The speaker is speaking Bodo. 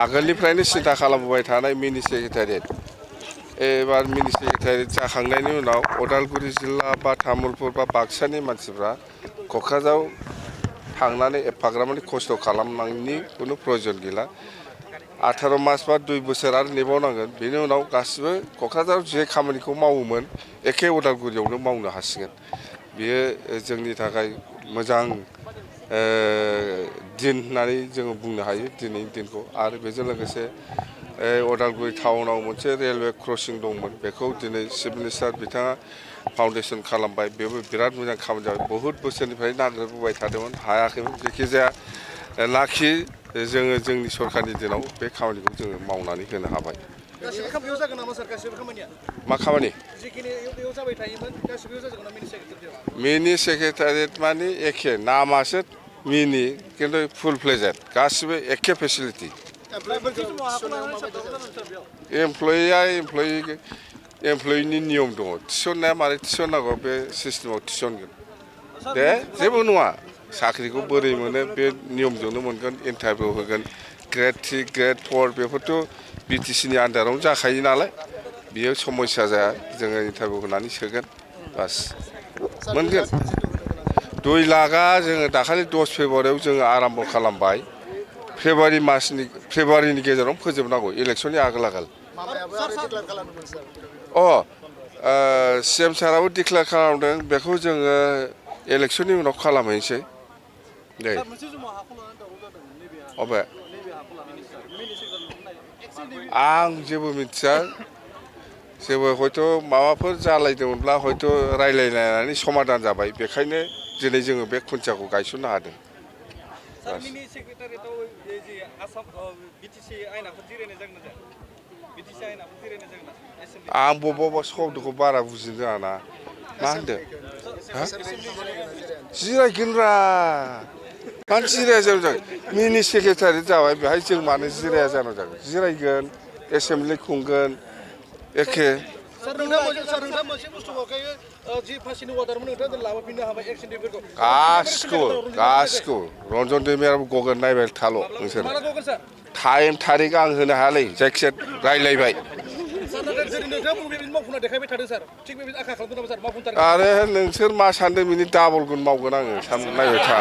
आगोलनिफ्रायनो सिन्था खालामबोबाय थानाय मिनि सेक्रेटारियेट एबार मिनि सेक्रेटारियेट जाखांनायनि उनाव उदालगुरि जिल्ला बा तामुलपुर बा बाक्सानि मानसिफ्रा क'क्राझाराव थांनानै एफाग्राबमानि खस्थ' खालामनायनि कुनु प्रयजन गैला 18 मास बा 2 बोसोर आरो नेबावनांगोन बेनि उनाव गासिबो क'क्राझाराव जे खामानिखौ मावोमोन एखे उदालगुरियावनो मावनो हासिगोन बेयो जोंनि थाखाय मोजां दिन होननानै जोङो बुंनो हायो दिनैनि दिनखौ आरो बेजों लोगोसे उदालगुरि टाउनाव मोनसे रेलवे क्रसिं दंमोन बेखौ दिनै चिफ मिनिस्टार बिथाङा फाउन्डेसन खालामबाय बेबो बिराद मोजां खामानि जाबाय बहुद बोसोरनिफ्राय नागिरबोबाय थादोंमोन हायाखैमोन जायखिजाया लाखि जोङो जोंनि सरकारनि दिनाव बे खामानिखौ जोङो मावनानै होनो हाबाय मा खामानि मिनि सेक्रेटारियेट माने एखे नामासो मिनि किन्तु फुल फ्लेजेड गासिबो एखे फेसिलिटि एमप्लयिनि नियम दङ थिसननाया मारै थिसननांगौ बे सिस्टेमाव थिसनगोन दे जेबो नङा साख्रिखौ बोरै मोनो बे नियमजोंनो मोनगोन इन्टारभिउ होगोन ग्रेड 3 ग्रेड 4 बेफोरथ' बिटिसिनि आन्दारावनो जाखायो नालाय बियो समस्या जाया जोङो इन्टारभिउ होनानै सोगोन बास मोनगोन 2 लाखआ जोङो दाखालि 10 फेब्रुवारियाव जोङो आराम्भ खालामबाय फेब्रुवारिनि गेजेराव फोजोबनांगौ इलेक्सननि आगोल सिएम साराबो डिक्लेयार खालामदों बेखौ जोङो इलेक्सननि उनाव खालामहैनोसै दे अबे आं जेबो मिथिया जेबो हयथ' माबाफोर जालायदोंमोनब्ला हयथ' रायलायलायनानै समाधान जाबाय बेखायनो दिनै जोङो बे खुन्थियाखौ गायसननो हादों आं बबेबा शब्दखौ बारा बुजिनो रोङा ना मा होनदों जिरायगोनब्रा मानो जिराया जानो मिनि सेक्रेटारि जाबाय बेहाय जों मानो जिराया जानो जागोन जिरायगोन एसेमब्लि खुंगोन एखे गासिखौबो रन्जन दैमारियाबो गगोन नायबाय थाल' नोंसोर टाइम थारिख आं होनो हायालै जायखिजाया रायलायबाय आरो नोंसोर मा सानदों बिनि डाबल गुन मावगोन आङो नायबाय था